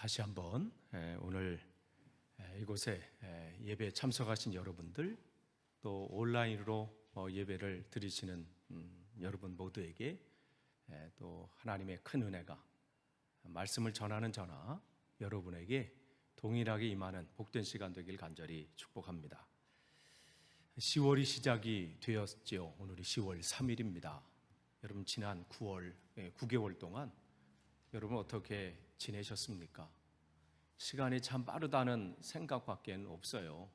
다시 한번 오늘 이곳에 예배에 참석하신 여러분들, 또 온라인으로 예배를 드리시는 여러분 모두에게 또 하나님의 큰 은혜가 말씀을 전하는 저나 여러분에게 동일하게 임하는 복된 시간 되길 간절히 축복합니다. 10월이 시작이 되었죠. 오늘이 10월 3일입니다. 여러분 지난 9개월 동안 여러분 어떻게 지내셨습니까? 시간이 참 빠르다는 생각밖에 없어요.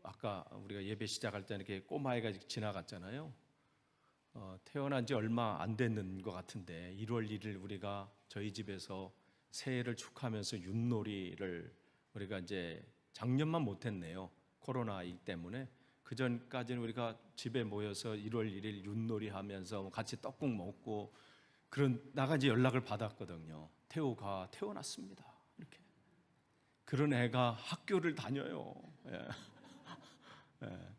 아까 우리가 예배 시작할 때 이렇게 꼬마애가 지나갔잖아요. 태어난 지 얼마 안 됐는 것 같은데 1월 1일 우리가 저희 집에서 새해를 축하하면서 윷놀이를 우리가 이제 작년만 못했네요. 코로나 때문에. 그 전까지는 우리가 집에 모여서 1월 1일 윷놀이 하면서 같이 떡국 먹고 나가 이제 연락을 받았거든요. 태호가 태어났습니다. 이렇게. 그런 애가 학교를 다녀요.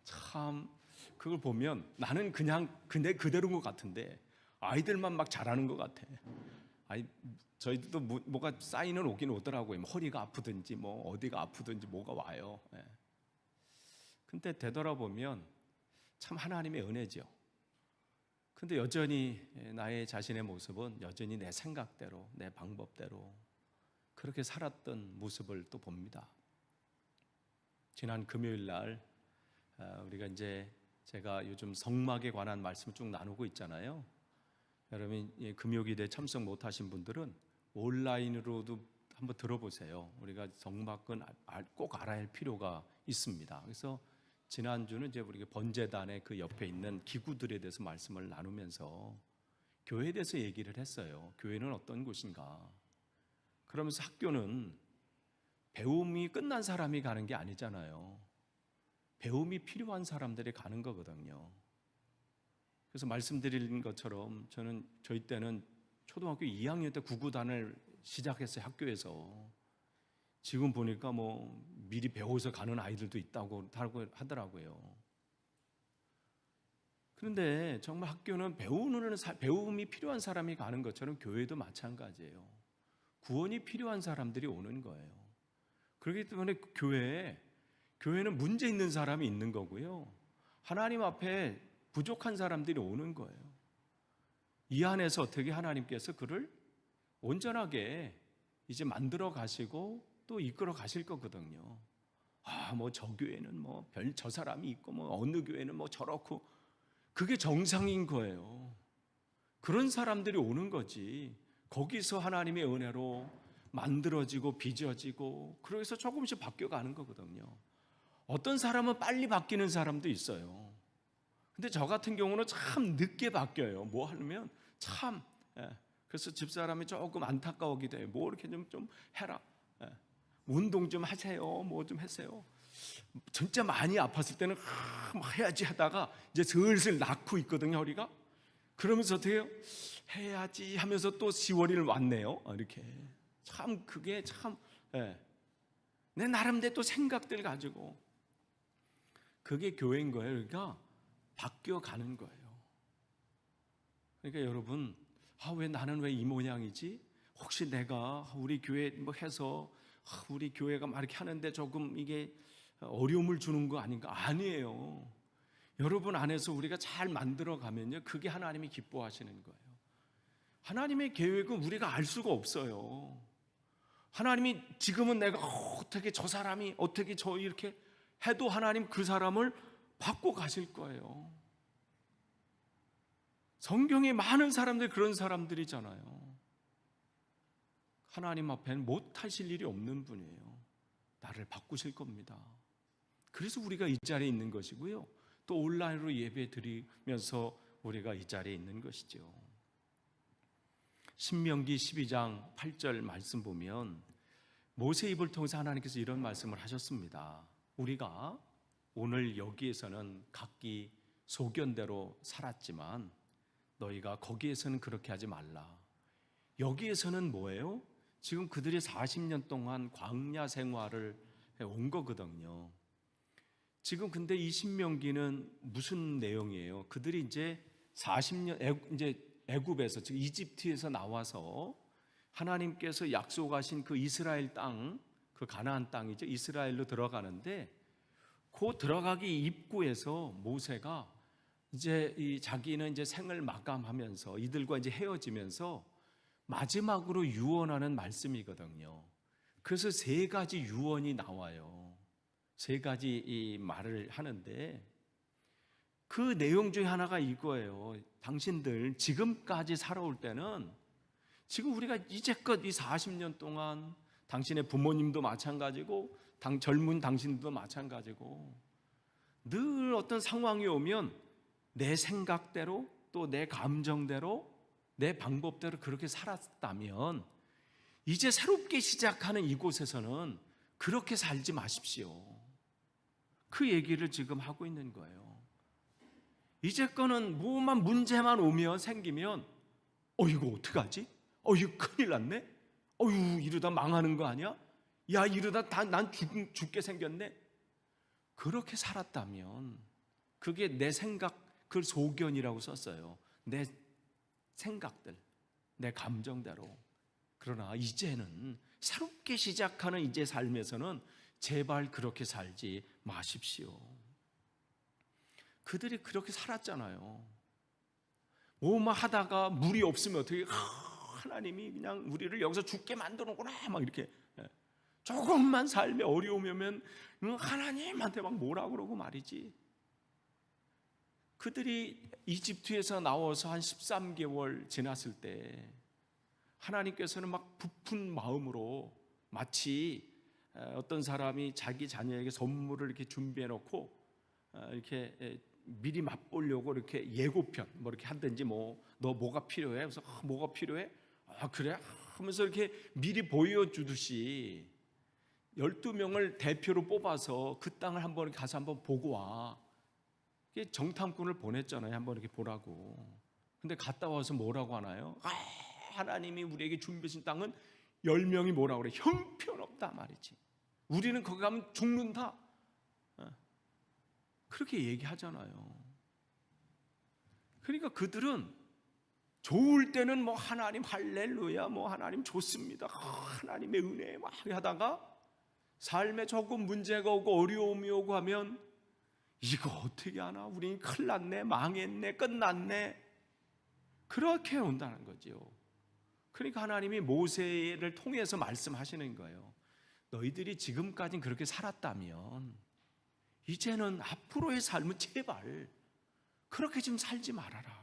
참 그걸 보면 나는 그냥 그대로인 것 같은데 아이들만 막 잘하는 것 같아. 저희들도 뭐가 사인은 오긴 오더라고요. 허리가 아프든지 뭐 어디가 아프든지 뭐가 와요. 근데 되돌아보면 참 하나님의 은혜죠. 근데 여전히 나의 자신의 모습은 여전히 내 생각대로, 내 방법대로 그렇게 살았던 모습을 또 봅니다. 지난 금요일 날 우리가 이제 제가 요즘 성막에 관한 말씀을 쭉 나누고 있잖아요. 여러분 금요기도에 참석 못하신 분들은 온라인으로도 한번 들어보세요. 우리가 성막은 꼭 알아야 할 필요가 있습니다. 그래서 지난주는 이제 우리가 번제단의 그 옆에 있는 기구들에 대해서 말씀을 나누면서 교회에 대해서 얘기를 했어요. 교회는 어떤 곳인가? 그러면서 학교는 배움이 끝난 사람이 가는 게 아니잖아요. 배움이 필요한 사람들이 가는 거거든요. 그래서 말씀드린 것처럼 저희 때는 초등학교 2학년 때 구구단을 시작했어요. 학교에서. 지금 보니까 뭐 미리 배워서 가는 아이들도 있다고 하더라고요. 그런데 정말 학교는 배움이 필요한 사람이 가는 것처럼 교회도 마찬가지예요. 구원이 필요한 사람들이 오는 거예요. 그렇기 때문에 교회는 문제 있는 사람이 있는 거고요. 하나님 앞에 부족한 사람들이 오는 거예요. 이 안에서 어떻게 하나님께서 그를 온전하게 이제 만들어 가시고 또 이끌어 가실 거거든요. 뭐 저 교회는 뭐 저 사람이 있고 뭐 어느 교회는 뭐 저렇고 그게 정상인 거예요. 그런 사람들이 오는 거지. 거기서 하나님의 은혜로 만들어지고 빚어지고 그래서 조금씩 바뀌어가는 거거든요. 어떤 사람은 빨리 바뀌는 사람도 있어요. 근데 저 같은 경우는 참 늦게 바뀌어요. 뭐 하면 참 그래서 집사람이 조금 안타까우기도 해요. 뭐 이렇게 좀 해라. 운동 좀 하세요. 뭐 좀 하세요. 진짜 많이 아팠을 때는 해야지 하다가 이제 슬슬 낳고 있거든요, 허리가. 그러면서 어떻게 해요? 해야지 하면서 또 10월일 왔네요. 이렇게. 참 그게 참 내 나름대로 또 생각들 가지고 그게 교회인 거예요. 그러니까 바뀌어 가는 거예요. 그러니까 여러분, 왜 나는 왜 이 모양이지? 혹시 내가 우리 교회 뭐 해서 우리 교회가 막 이렇게 하는데 조금 이게 어려움을 주는 거 아닌가? 아니에요. 여러분 안에서 우리가 잘 만들어 가면요, 그게 하나님이 기뻐하시는 거예요. 하나님의 계획은 우리가 알 수가 없어요. 하나님이 지금은 내가 어떻게 저 사람이 어떻게 저 이렇게 해도 하나님 그 사람을 바꿔 가실 거예요. 성경에 많은 사람들이 그런 사람들이잖아요. 하나님 앞에는 못하실 일이 없는 분이에요. 나를 바꾸실 겁니다. 그래서 우리가 이 자리에 있는 것이고요. 또 온라인으로 예배 드리면서 우리가 이 자리에 있는 것이죠. 신명기 12장 8절 말씀 보면 모세 입을 통해서 하나님께서 이런 말씀을 하셨습니다. 우리가 오늘 여기에서는 각기 소견대로 살았지만 너희가 거기에서는 그렇게 하지 말라. 여기에서는 뭐예요? 지금 그들이 40년 동안 광야 생활을 온 거거든요. 지금 근데 이 신명기는 무슨 내용이에요? 그들이 이제 40년 이제 애굽에서 즉 이집트에서 나와서 하나님께서 약속하신 그 이스라엘 땅, 그 가나안 땅이죠. 이스라엘로 들어가는데 그 들어가기 입구에서 모세가 이제 자기는 이제 생을 마감하면서 이들과 이제 헤어지면서 마지막으로 유언하는 말씀이거든요. 그래서 세 가지 유언이 나와요. 세 가지 이 말을 하는데 그 내용 중에 하나가 이거예요. 당신들 지금까지 살아올 때는 지금 우리가 이제껏 이 40년 동안 당신의 부모님도 마찬가지고 젊은 당신도 마찬가지고 늘 어떤 상황이 오면 내 생각대로 또 내 감정대로 내 방법대로 그렇게 살았다면 이제 새롭게 시작하는 이곳에서는 그렇게 살지 마십시오. 그 얘기를 지금 하고 있는 거예요. 이제껏은 뭐만 문제만 오면 생기면 이거 어떡하지? 이거 큰일 났네? 이러다 망하는 거 아니야? 야, 이러다 난 죽게 생겼네? 그렇게 살았다면 그게 내 생각, 그 소견이라고 썼어요. 내 생각들, 내 감정대로. 그러나 이제는 새롭게 시작하는 이제 삶에서는 제발 그렇게 살지 마십시오. 그들이 그렇게 살았잖아요. 뭐만 하다가 물이 없으면 어떻게 하나님이 그냥 우리를 여기서 죽게 만드는구나 막 이렇게 조금만 삶에 어려움이 오면 하나님한테 막 뭐라 그러고 말이지. 그들이 이집트에서 나와서 한 13개월 지났을 때 하나님께서는 막 부푼 마음으로 마치 어떤 사람이 자기 자녀에게 선물을 이렇게 준비해 놓고 이렇게 미리 맛보려고 이렇게 예고편 뭐 이렇게 하든지 너 뭐가 필요해? 그래서 뭐가 필요해? 그래? 하면서 이렇게 미리 보여주듯이 12명을 대표로 뽑아서 그 땅을 한번 가서 한번 보고 와. 정탐꾼을 보냈잖아요. 한번 이렇게 보라고. 근데 갔다 와서 뭐라고 하나요? 하나님이 우리에게 준비하신 땅은 10명이 뭐라고 그래? 형편없다 말이지. 우리는 거기 가면 죽는다. 그렇게 얘기하잖아요. 그러니까 그들은 좋을 때는 뭐 하나님 할렐루야, 뭐 하나님 좋습니다, 하나님의 은혜 막 하다가 삶에 조금 문제가 오고 어려움이 오고 하면 이거 어떻게 하나? 우린 큰일 났네, 망했네, 끝났네. 그렇게 온다는 거죠. 그러니까 하나님이 모세를 통해서 말씀하시는 거예요. 너희들이 지금까지는 그렇게 살았다면 이제는 앞으로의 삶은 제발 그렇게 좀 살지 말아라.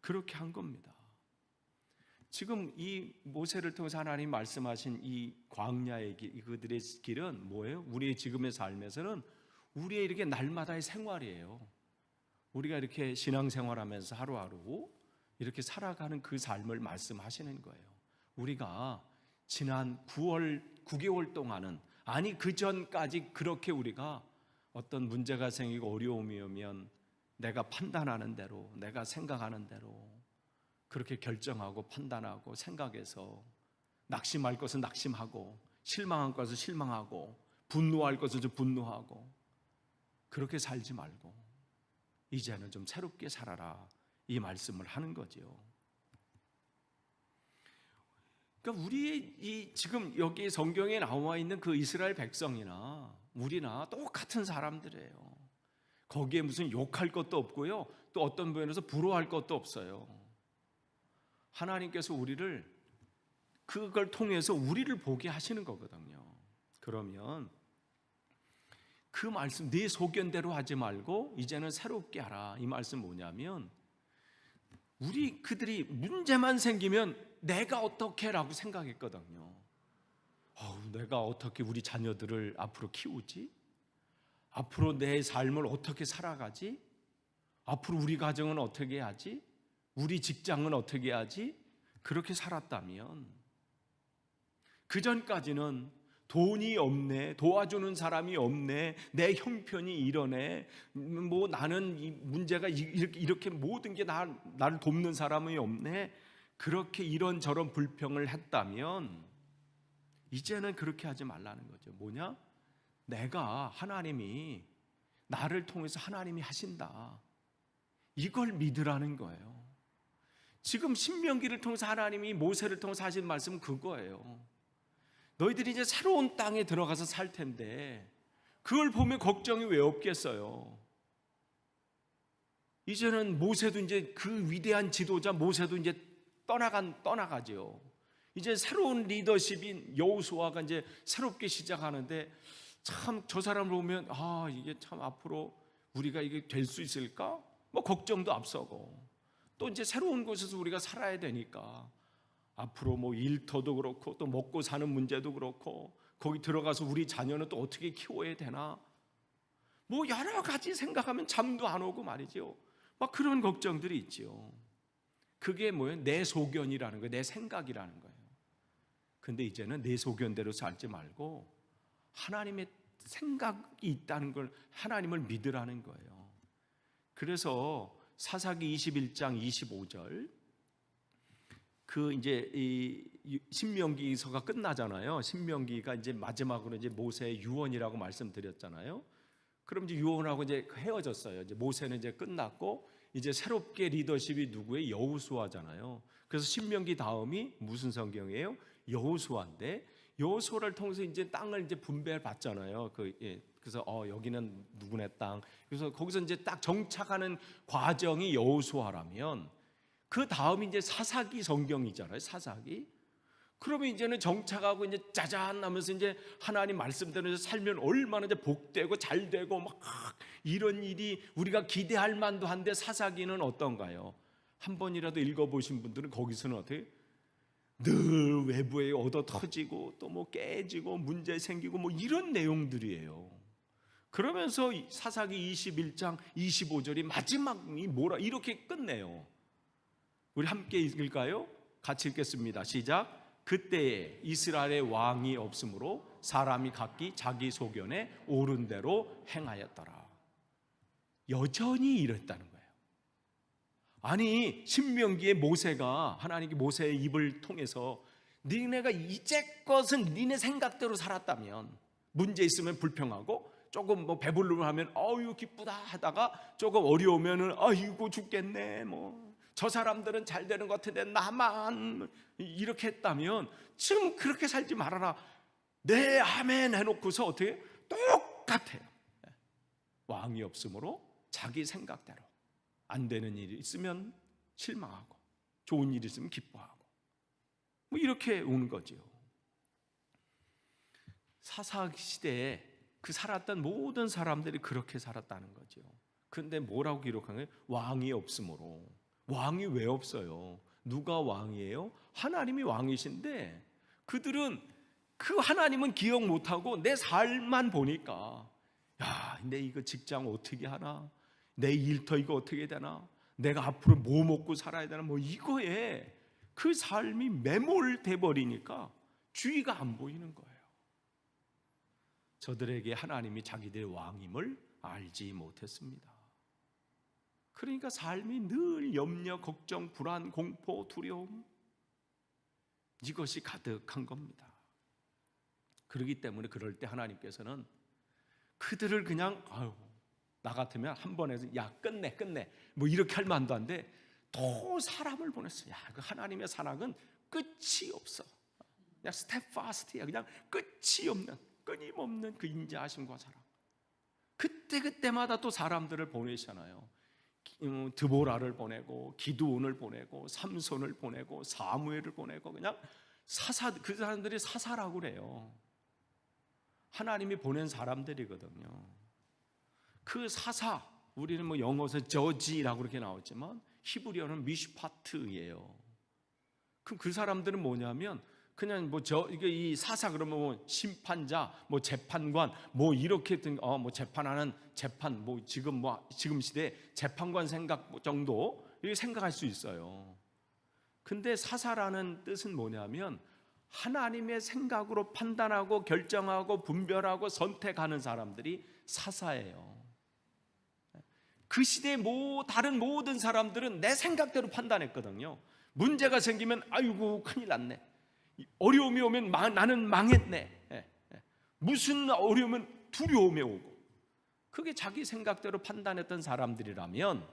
그렇게 한 겁니다. 지금 이 모세를 통해서 하나님 말씀하신 이 광야의 길, 그들의 길은 뭐예요? 우리의 지금의 삶에서는 우리의 이렇게 날마다의 생활이에요. 우리가 이렇게 신앙생활하면서 하루하루 이렇게 살아가는 그 삶을 말씀하시는 거예요. 우리가 지난 9개월 동안은, 아니 그 전까지 그렇게 우리가 어떤 문제가 생기고 어려움이 오면 내가 판단하는 대로, 내가 생각하는 대로 그렇게 결정하고 판단하고 생각해서 낙심할 것은 낙심하고 실망할 것은 실망하고 분노할 것은 좀 분노하고 그렇게 살지 말고 이제는 좀 새롭게 살아라, 이 말씀을 하는 거죠. 그러니까 우리 지금 여기 성경에 나와 있는 그 이스라엘 백성이나 우리나 똑같은 사람들이에요. 거기에 무슨 욕할 것도 없고요, 또 어떤 부분에서 부러워할 것도 없어요. 하나님께서 우리를 그걸 통해서 우리를 보게 하시는 거거든요. 그러면 그 말씀, 네 소견대로 하지 말고 이제는 새롭게 하라, 이 말씀 뭐냐면 그들이 문제만 생기면 내가 어떻게 라고 생각했거든요. 내가 어떻게 우리 자녀들을 앞으로 키우지? 앞으로 내 삶을 어떻게 살아가지? 앞으로 우리 가정은 어떻게 하지? 우리 직장은 어떻게 하지? 그렇게 살았다면 그 전까지는 돈이 없네, 도와주는 사람이 없네, 내 형편이 이러네, 뭐 나는 이 문제가 이렇게 모든 게 나를 돕는 사람이 없네, 그렇게 이런저런 불평을 했다면 이제는 그렇게 하지 말라는 거죠. 뭐냐? 내가, 하나님이 나를 통해서 하나님이 하신다, 이걸 믿으라는 거예요. 지금 신명기를 통해서 하나님이 모세를 통해서 하신 말씀은 그거예요. 너희들이 이제 새로운 땅에 들어가서 살 텐데 그걸 보면 걱정이 왜 없겠어요? 이제는 모세도 이제 그 위대한 지도자 모세도 이제 떠나가죠. 이제 새로운 리더십인 여호수아가 이제 새롭게 시작하는데 참 저 사람을 보면 이게 참 앞으로 우리가 이게 될 수 있을까? 뭐 걱정도 앞서고 또 이제 새로운 곳에서 우리가 살아야 되니까 앞으로 뭐 일터도 그렇고 또 먹고 사는 문제도 그렇고 거기 들어가서 우리 자녀는 또 어떻게 키워야 되나 뭐 여러 가지 생각하면 잠도 안 오고 말이죠. 막 그런 걱정들이 있지요. 그게 뭐예요? 내 소견이라는 거예요. 내 생각이라는 거예요. 근데 이제는 내 소견대로 살지 말고 하나님의 생각이 있다는 걸 하나님을 믿으라는 거예요. 그래서 사사기 21장 25절 그 이제 이 신명기서가 끝나잖아요. 신명기가 이제 마지막으로 이제 모세의 유언이라고 말씀드렸잖아요. 그럼 이제 유언하고 이제 헤어졌어요. 이제 모세는 이제 끝났고 이제 새롭게 리더십이 누구의 여호수아잖아요. 그래서 신명기 다음이 무슨 성경이에요? 여호수아인데 여호수아를 통해서 이제 땅을 이제 분배를 받잖아요. 그래서 여기는 누구네 땅. 그래서 거기서 이제 딱 정착하는 과정이 여호수아라면 그 다음이 이제 사사기 성경이잖아요. 사사기. 그러면 이제는 정착하고 이제 짜잔 하면서 이제 하나님 말씀대로 살면 얼마나 이제 복되고 잘 되고 막 이런 일이 우리가 기대할 만도 한데 사사기는 어떤가요? 한 번이라도 읽어보신 분들은 거기서는 어떻게? 늘 외부에 얻어 터지고 또 뭐 깨지고 문제 생기고 뭐 이런 내용들이에요. 그러면서 사사기 21장 25절이 마지막이 뭐라 이렇게 끝내요. 우리 함께 읽을까요? 같이 읽겠습니다. 시작. 그때에 이스라엘의 왕이 없으므로 사람이 각기 자기 소견에 옳은 대로 행하였더라. 여전히 이랬다는 거예요. 아니 신명기에 모세가 하나님께 모세의 입을 통해서 니네가 이제껏은 니네 생각대로 살았다면 문제 있으면 불평하고 조금 뭐 배부르면 하면 어유 기쁘다 하다가 조금 어려우면은 아이고 죽겠네 뭐 저 사람들은 잘 되는 것 같은데 나만 이렇게 했다면 지금 그렇게 살지 말아라. 네 아멘 해놓고서 어떻게 똑같아요. 왕이 없으므로 자기 생각대로 안 되는 일이 있으면 실망하고 좋은 일이 있으면 기뻐하고 뭐 이렇게 오는 거죠. 사사기 시대에 그 살았던 모든 사람들이 그렇게 살았다는 거죠. 근데 뭐라고 기록한 거예요? 왕이 없으므로. 왕이 왜 없어요? 누가 왕이에요? 하나님이 왕이신데 그들은 그 하나님은 기억 못하고 내 삶만 보니까 야, 내 이거 직장 어떻게 하나? 내 일터 이거 어떻게 되나? 내가 앞으로 뭐 먹고 살아야 되나? 뭐 이거에 그 삶이 매몰돼 버리니까 주의가 안 보이는 거예요. 저들에게 하나님이 자기들의 왕임을 알지 못했습니다. 그러니까 삶이 늘 염려, 걱정, 불안, 공포, 두려움 이것이 가득한 겁니다. 그렇기 때문에 그럴 때 하나님께서는 그들을 그냥 나 같으면 한 번에 야 끝내 뭐 이렇게 할 만도 한데 또 사람을 보냈어요. 그 하나님의 사랑은 끝이 없어. 그냥 스텝파스트야. 그냥 끝이 없는 끊임없는 그 인자하심과 사랑. 그때마다 또 사람들을 보내시잖아요. 드보라를 보내고 기드온을 보내고 삼손을 보내고 사무엘을 보내고 그냥 그 사람들이 사사라고 그래요. 하나님이 보낸 사람들이거든요. 그 사사 우리는 뭐 영어에서 저지라고 그렇게 나왔지만 히브리어는 미슈파트예요. 그럼 그 사람들은 뭐냐면 그냥 이게 이 사사 그러면 뭐 심판자, 뭐 재판관, 뭐 이렇게 뭐 재판하는 재판, 뭐 지금 시대 재판관 생각 정도 이렇게 생각할 수 있어요. 근데 사사라는 뜻은 뭐냐면 하나님의 생각으로 판단하고 결정하고 분별하고 선택하는 사람들이 사사예요. 그 시대의 다른 모든 사람들은 내 생각대로 판단했거든요. 문제가 생기면 아이고 큰일 났네. 어려움이 오면 나는 망했네. 무슨 어려움은 두려움이 오고. 그게 자기 생각대로 판단했던 사람들이라면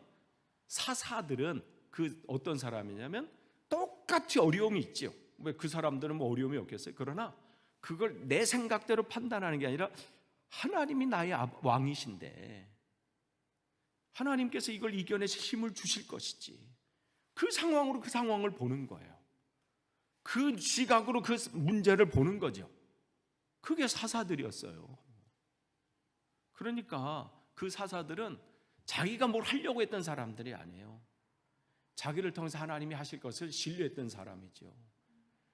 사사들은 그 어떤 사람이냐면 똑같이 어려움이 있죠. 왜 그 사람들은 뭐 어려움이 없겠어요? 그러나 그걸 내 생각대로 판단하는 게 아니라 하나님이 나의 왕이신데 하나님께서 이걸 이겨내실 힘을 주실 것이지, 그 상황으로 그 상황을 보는 거예요. 그 시각으로 그 문제를 보는 거죠. 그게 사사들이었어요. 그러니까 그 사사들은 자기가 뭘 하려고 했던 사람들이 아니에요. 자기를 통해서 하나님이 하실 것을 신뢰했던 사람이죠.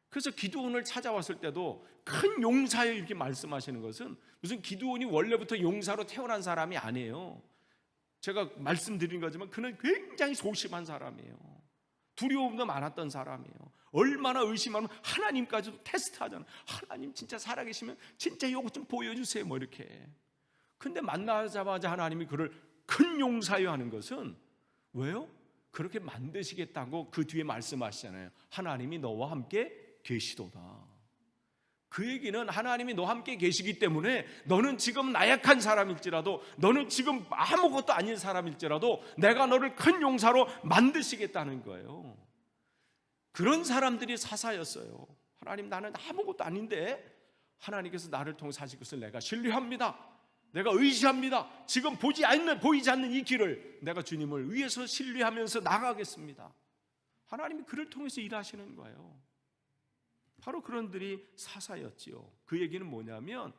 그래서 기드온을 찾아왔을 때도 큰 용사여 이렇게 말씀하시는 것은 무슨 기드온이 원래부터 용사로 태어난 사람이 아니에요. 제가 말씀드린 거지만 그는 굉장히 소심한 사람이에요. 두려움도 많았던 사람이에요. 얼마나 의심하면 하나님까지도 테스트하잖아요. 하나님 진짜 살아계시면 진짜 이거 좀 보여주세요 뭐 이렇게. 근데 만나자마자 하나님이 그를 큰 용사여 하는 것은 왜요? 그렇게 만드시겠다고 그 뒤에 말씀하시잖아요. 하나님이 너와 함께 계시도다. 그 얘기는 하나님이 너와 함께 계시기 때문에 너는 지금 나약한 사람일지라도, 너는 지금 아무것도 아닌 사람일지라도 내가 너를 큰 용사로 만드시겠다는 거예요. 그런 사람들이 사사였어요. 하나님, 나는 아무것도 아닌데 하나님께서 나를 통해 하실 것을 내가 신뢰합니다. 내가 의지합니다. 지금 보이지 않는 이 길을 내가 주님을 위해서 신뢰하면서 나가겠습니다. 하나님이 그를 통해서 일하시는 거예요. 바로 그런들이 사사였지요. 그 얘기는 뭐냐면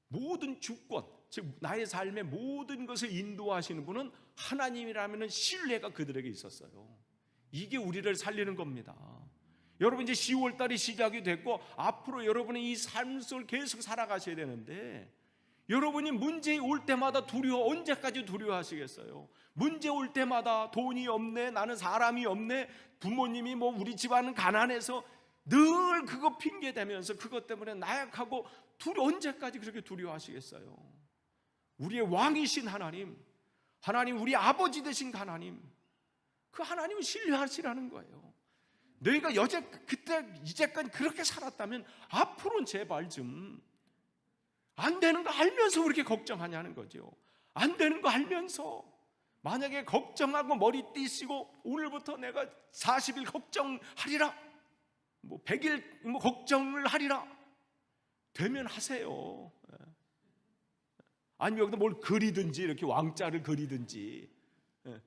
모든 주권, 즉 나의 삶의 모든 것을 인도하시는 분은 하나님이라는 신뢰가 그들에게 있었어요. 이게 우리를 살리는 겁니다. 여러분, 이제 10월 달이 시작이 됐고 앞으로 여러분의 이 삶 속을 계속 살아가셔야 되는데, 여러분이 문제 올 때마다 언제까지 두려워하시겠어요? 문제 올 때마다 돈이 없네, 나는 사람이 없네, 부모님이 뭐 우리 집안은 가난해서 늘 그거 핑계 대면서 그것 때문에 나약하고 언제까지 그렇게 두려워하시겠어요? 우리의 왕이신 하나님, 우리 아버지 되신 하나님, 그 하나님을 신뢰하시라는 거예요. 너희가 이제까지 그렇게 살았다면 앞으로는 제발 좀 안 되는 거 알면서 왜 이렇게 걱정하냐는 거죠. 안 되는 거 알면서 만약에 걱정하고 머리 띠시고 오늘부터 내가 40일 걱정하리라, 뭐 100일 뭐 걱정을 하리라 되면 하세요. 아니면 여기다 뭘 그리든지, 이렇게 왕자를 그리든지.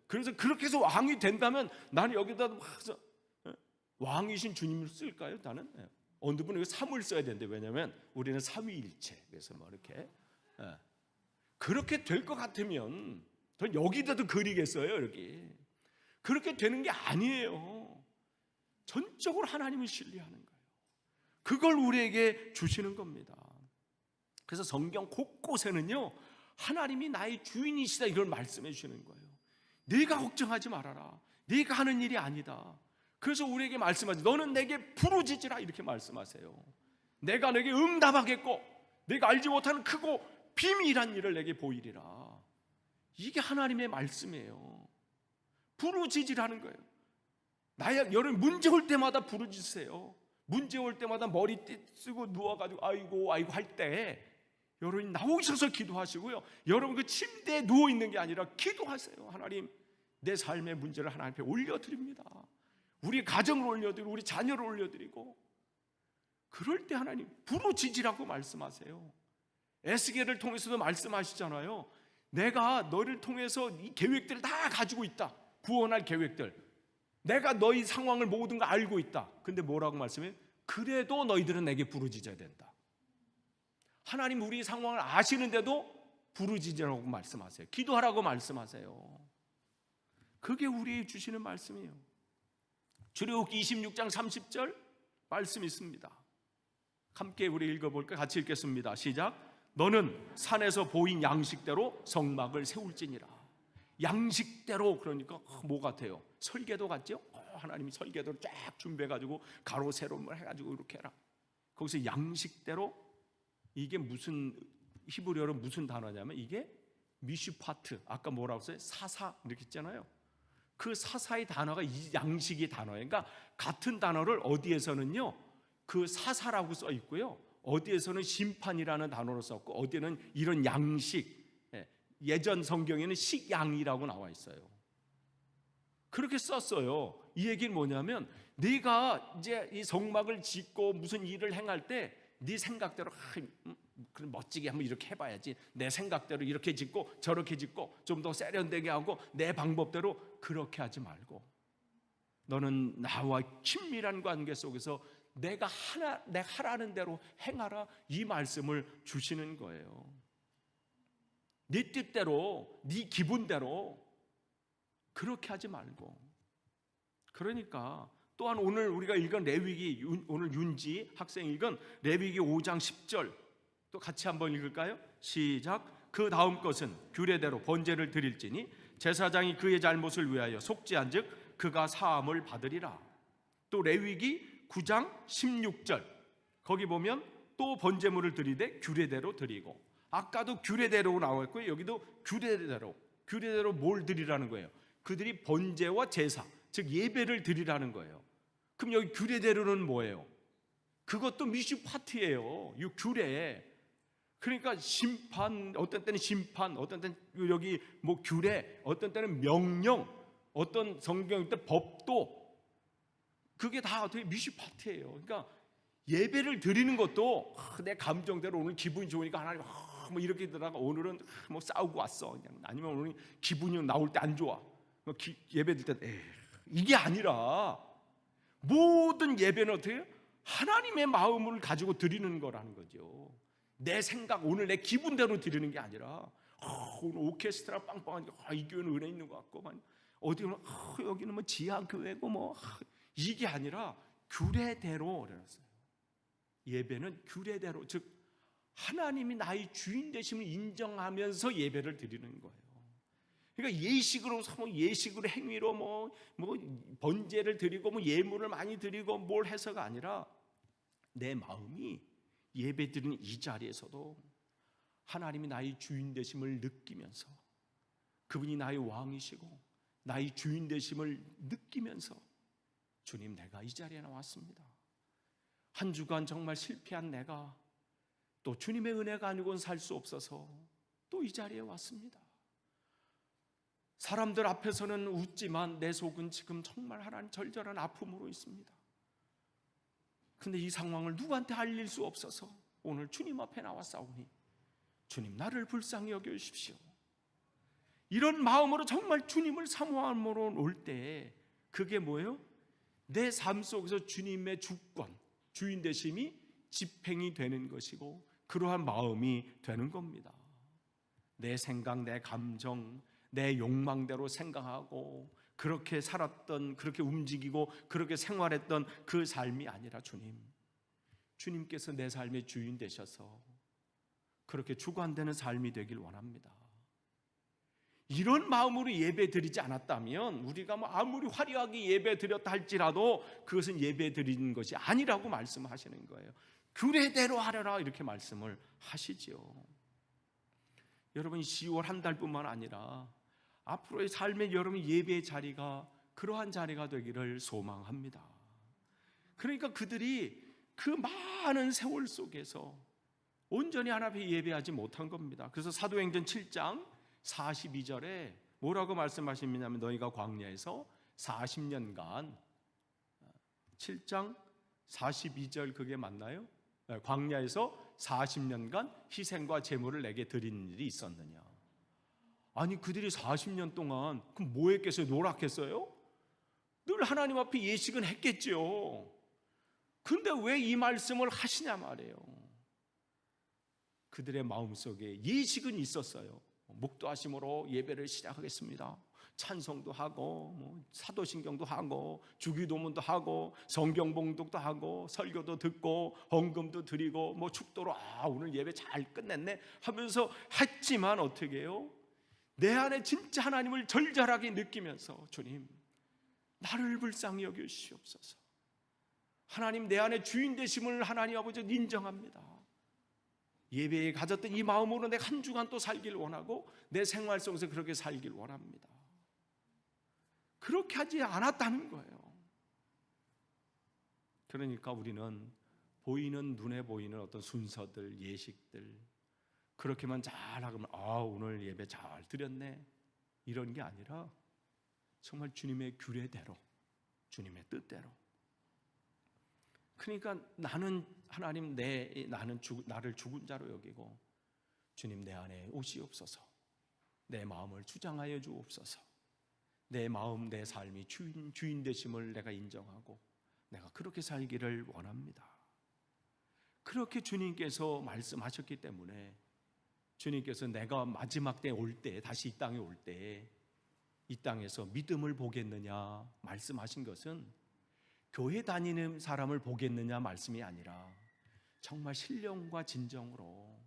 그래서 그렇게 해서 왕이 된다면 나는 여기다 왕이신 주님을 쓸까요? 나는 어느 분은 3을 써야 되는데, 왜냐하면 우리는 삼위일체, 그래서 뭐 이렇게 그렇게 될 것 같으면 전 여기다도 그리겠어요. 여기 그렇게 되는 게 아니에요. 전적으로 하나님을 신뢰하는 거예요. 그걸 우리에게 주시는 겁니다. 그래서 성경 곳곳에는요, 하나님이 나의 주인이시다 이걸 말씀해 주시는 거예요. 네가 걱정하지 말아라, 네가 하는 일이 아니다. 그래서 우리에게 말씀하지, 너는 내게 부르짖으라 이렇게 말씀하세요. 내가 내게 응답하겠고 내가 알지 못하는 크고 비밀한 일을 내게 보이리라. 이게 하나님의 말씀이에요. 부르짖으라는 거예요. 여러분, 문제 올 때마다 부르짖으세요. 문제 올 때마다 머리띠 쓰고 누워가지고 아이고 할 때 여러분이 나오셔서 기도하시고요, 여러분 그 침대에 누워있는 게 아니라 기도하세요. 하나님, 내 삶의 문제를 하나님 앞에 올려드립니다. 우리 가정을 올려드리고 우리 자녀를 올려드리고, 그럴 때 하나님 부르짖으라고 말씀하세요. 에스겔을 통해서도 말씀하시잖아요. 내가 너를 통해서 이 계획들을 다 가지고 있다. 구원할 계획들, 내가 너희 상황을 모든 거 알고 있다. 근데 뭐라고 말씀해요? 그래도 너희들은 내게 부르짖어야 된다. 하나님 우리 상황을 아시는데도 부르짖으라고 말씀하세요. 기도하라고 말씀하세요. 그게 우리에게 주시는 말씀이에요. 출애굽기 26장 30절 말씀이 있습니다. 함께 우리 읽어볼까요? 같이 읽겠습니다. 시작. 너는 산에서 보인 양식대로 성막을 세울지니라. 양식대로, 그러니까 뭐 같아요? 설계도 같죠? 하나님이 설계도를 쫙 준비해가지고 가로 세로 해가지고 이렇게 해라. 거기서 양식대로, 이게 무슨 히브리어로 무슨 단어냐면 이게 미슈파트, 아까 뭐라고 했어요? 사사 이렇게 했잖아요. 그 사사의 단어가 이 양식의 단어예요. 그러니까 같은 단어를 어디에서는요 그 사사라고 써 있고요, 어디에서는 심판이라는 단어로 썼고, 어디에는 이런 양식, 예전 성경에는 식양이라고 나와 있어요. 그렇게 썼어요. 이 얘기는 뭐냐면 네가 이제 이 성막을 짓고 무슨 일을 행할 때 네 생각대로 그럼 멋지게 한번 이렇게 해봐야지, 내 생각대로 이렇게 짓고 저렇게 짓고 좀 더 세련되게 하고 내 방법대로 그렇게 하지 말고 너는 나와 친밀한 관계 속에서 내가 하라는 대로 행하라, 이 말씀을 주시는 거예요. 네 뜻대로 네 기분대로 그렇게 하지 말고. 그러니까 또한 오늘 우리가 읽은 레위기, 오늘 윤지 학생이 읽은 레위기 5장 10절 또 같이 한번 읽을까요? 시작. 그 다음 것은 규례대로 번제를 드릴지니 제사장이 그의 잘못을 위하여 속죄한즉 그가 사함을 받으리라. 또 레위기 9장 16절 거기 보면 또 번제물을 드리되 규례대로 드리고, 아까도 규례대로 나왔고요, 여기도 규례대로 뭘 드리라는 거예요? 그들이 번제와 제사, 즉 예배를 드리라는 거예요. 그럼 여기 규례대로는 뭐예요? 그것도 미슈파트예요. 이 규례. 그러니까 심판, 어떤 때는 심판, 어떤 때는 여기 뭐 규례, 어떤 때는 명령, 어떤 성경 때 법도, 그게 다 어떻게 미슈파트예요. 그러니까 예배를 드리는 것도 내 감정대로 오늘 기분이 좋으니까 하나님 뭐 이렇게 들어가, 오늘은 뭐 싸우고 왔어, 그냥. 아니면 오늘 기분이 나올 때 안 좋아, 예배 드릴 때 이게 아니라 모든 예배는 어떻게 해요? 하나님의 마음을 가지고 드리는 거라는 거죠. 내 생각, 오늘 내 기분대로 드리는 게 아니라 오늘 오케스트라 빵빵하니까 이 교회는 은혜 있는 것 같고, 어디 가면 여기는 뭐 지하교회고 뭐 이게 아니라 규례대로 그랬어요. 예배는 규례대로, 즉 하나님이 나의 주인 되심을 인정하면서 예배를 드리는 거예요. 그러니까 예식으로 행위로 뭐 번제를 드리고 뭐 예물을 많이 드리고 뭘 해서가 아니라 내 마음이 예배 드리는 이 자리에서도 하나님이 나의 주인 되심을 느끼면서, 그분이 나의 왕이시고 나의 주인 되심을 느끼면서, 주님, 내가 이 자리에 나왔습니다. 한 주간 정말 실패한 내가 또 주님의 은혜가 아니고는 살 수 없어서 또 이 자리에 왔습니다. 사람들 앞에서는 웃지만 내 속은 지금 정말 하나님 절절한 아픔으로 있습니다. 그런데 이 상황을 누구한테 알릴 수 없어서 오늘 주님 앞에 나왔사오니 주님, 나를 불쌍히 여겨주십시오. 이런 마음으로 정말 주님을 사모함으로 올 때 그게 뭐예요? 내 삶 속에서 주님의 주권, 주인 되심이 집행이 되는 것이고 그러한 마음이 되는 겁니다. 내 생각, 내 감정, 내 욕망대로 생각하고 그렇게 살았던, 그렇게 움직이고 그렇게 생활했던 그 삶이 아니라 주님께서 내 삶의 주인 되셔서 그렇게 주관되는 삶이 되길 원합니다. 이런 마음으로 예배 드리지 않았다면 우리가 뭐 아무리 화려하게 예배 드렸다 할지라도 그것은 예배 드리는 것이 아니라고 말씀하시는 거예요. 규례대로 하려라, 이렇게 말씀을 하시지요. 여러분, 10월 한 달뿐만 아니라 앞으로의 삶의 여러분 예배의 자리가 그러한 자리가 되기를 소망합니다. 그러니까 그들이 그 많은 세월 속에서 온전히 하나님 앞에 예배하지 못한 겁니다. 그래서 사도행전 7장 42절에 뭐라고 말씀하십니다면, 너희가 광야에서 40년간, 7장 42절 그게 맞나요? 광야에서 40년간 희생과 제물을 내게 드린 일이 있었느냐. 아니, 그들이 40년 동안 그럼 뭐 했겠어요? 노력했어요? 늘 하나님 앞에 예식은 했겠죠. 근데 왜 이 말씀을 하시냐 말이에요. 그들의 마음속에 예식은 있었어요. 묵도하심으로 예배를 시작하겠습니다. 찬송도 하고 뭐 사도신경도 하고 주기도문도 하고 성경 봉독도 하고 설교도 듣고 헌금도 드리고 뭐 축도로 오늘 예배 잘 끝냈네 하면서 했지만 어떻게 해요? 내 안에 진짜 하나님을 절절하게 느끼면서 주님, 나를 불쌍히 여기시옵소서. 하나님, 내 안에 주인 되심을 하나님 아버지 인정합니다. 예배에 가졌던 이 마음으로 내가 한 주간 또 살길 원하고 내 생활 속에서 그렇게 살길 원합니다. 그렇게 하지 않았다는 거예요. 그러니까 우리는 보이는, 눈에 보이는 어떤 순서들, 예식들 그렇게만 잘 하면 오늘 예배 잘 드렸네 이런 게 아니라 정말 주님의 규례대로, 주님의 뜻대로. 그러니까 나는 하나님 나를 죽은 자로 여기고 주님 내 안에 오시옵소서. 내 마음을 주장하여 주옵소서. 내 마음 내 삶이 주인 되심을 내가 인정하고 내가 그렇게 살기를 원합니다. 그렇게 주님께서 말씀하셨기 때문에 주님께서 내가 마지막 때 올 때, 다시 이 땅에 올 때 이 땅에서 믿음을 보겠느냐 말씀하신 것은 교회 다니는 사람을 보겠느냐 말씀이 아니라 정말 신령과 진정으로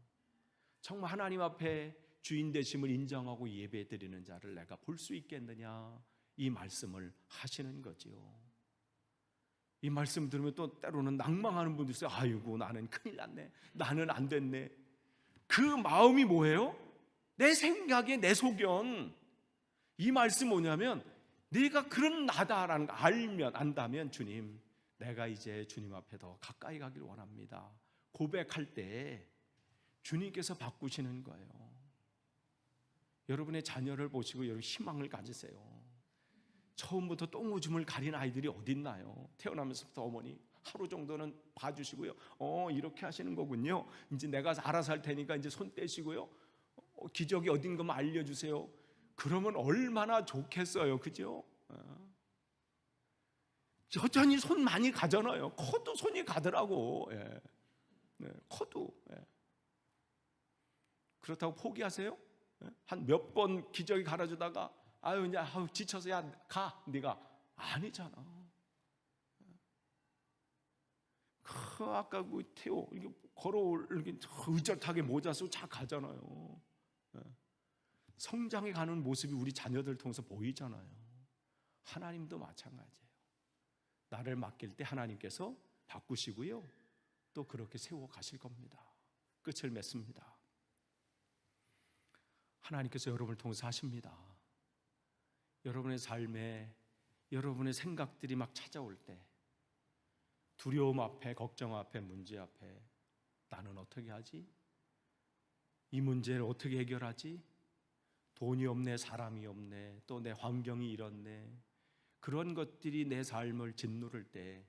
정말 하나님 앞에 주인 되심을 인정하고 예배 드리는 자를 내가 볼 수 있겠느냐, 이 말씀을 하시는 거지요. 이 말씀 들으면 또 때로는 낭망하는 분도 있어요. 아이고 나는 큰일 났네, 나는 안 됐네. 그 마음이 뭐예요? 내 생각에 내 소견. 이 말씀 뭐냐면 네가 그런 나다라는 거 안다면 주님, 내가 이제 주님 앞에 더 가까이 가길 원합니다. 고백할 때 주님께서 바꾸시는 거예요. 여러분의 자녀를 보시고 여러분 희망을 가지세요. 처음부터 똥오줌을 가린 아이들이 어딨나요? 태어나면서부터 어머니 하루 정도는 봐주시고요. 이렇게 하시는 거군요. 이제 내가 알아서 할 테니까 이제 손 떼시고요. 기저귀 어딘가 알려주세요. 그러면 얼마나 좋겠어요, 그죠? 여전히 손 많이 가잖아요. 커도 손이 가더라고. 예. 네, 커도. 예. 그렇다고 포기하세요? 예? 한 몇 번 기저귀 갈아주다가 아유 이제 지쳐서 야 가, 네가 아니잖아. 아까 그 태호 이렇게 걸어올 이렇게 의젓하게 모자 쓰고 자 가잖아요. 예. 성장해 가는 모습이 우리 자녀들 통해서 보이잖아요. 하나님도 마찬가지예요. 나를 맡길 때 하나님께서 바꾸시고요, 또 그렇게 세워 가실 겁니다. 끝을 맺습니다. 하나님께서 여러분을 통해서 하십니다. 여러분의 삶에 여러분의 생각들이 막 찾아올 때, 두려움 앞에, 걱정 앞에, 문제 앞에 나는 어떻게 하지? 이 문제를 어떻게 해결하지? 돈이 없네, 사람이 없네, 또 내 환경이 이렇네. 그런 것들이 내 삶을 짓누를 때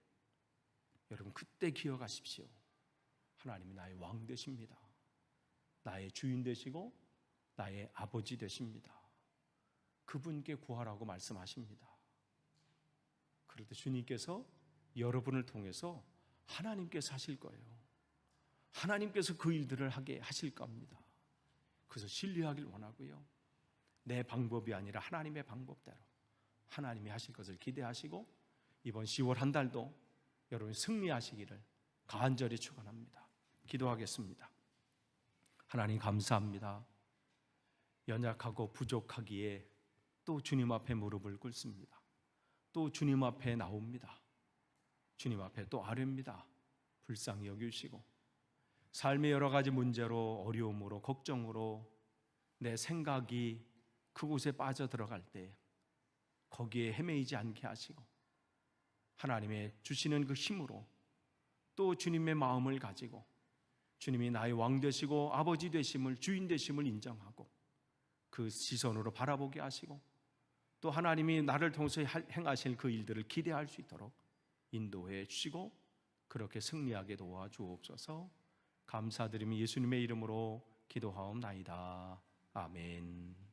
여러분 그때 기억하십시오. 하나님이 나의 왕 되십니다. 나의 주인 되시고 나의 아버지 되십니다. 그분께 구하라고 말씀하십니다. 그럴 때 주님께서 여러분을 통해서 하나님께서 하실 거예요. 하나님께서 그 일들을 하게 하실 겁니다. 그래서 신뢰하길 원하고요, 내 방법이 아니라 하나님의 방법대로 하나님이 하실 것을 기대하시고 이번 10월 한 달도 여러분이 승리하시기를 간절히 축원합니다. 기도하겠습니다. 하나님 감사합니다. 연약하고 부족하기에 또 주님 앞에 무릎을 꿇습니다. 또 주님 앞에 나옵니다. 주님 앞에 또 아뢰입니다. 불쌍히 여기시고 삶의 여러 가지 문제로, 어려움으로, 걱정으로 내 생각이 그곳에 빠져들어갈 때 거기에 헤매이지 않게 하시고 하나님의 주시는 그 힘으로 또 주님의 마음을 가지고 주님이 나의 왕 되시고 아버지 되심을, 주인 되심을 인정하고 그 시선으로 바라보게 하시고 또 하나님이 나를 통해서 행하실 그 일들을 기대할 수 있도록 인도해 주시고 그렇게 승리하게 도와주옵소서. 감사드리며 예수님의 이름으로 기도하옵나이다. 아멘.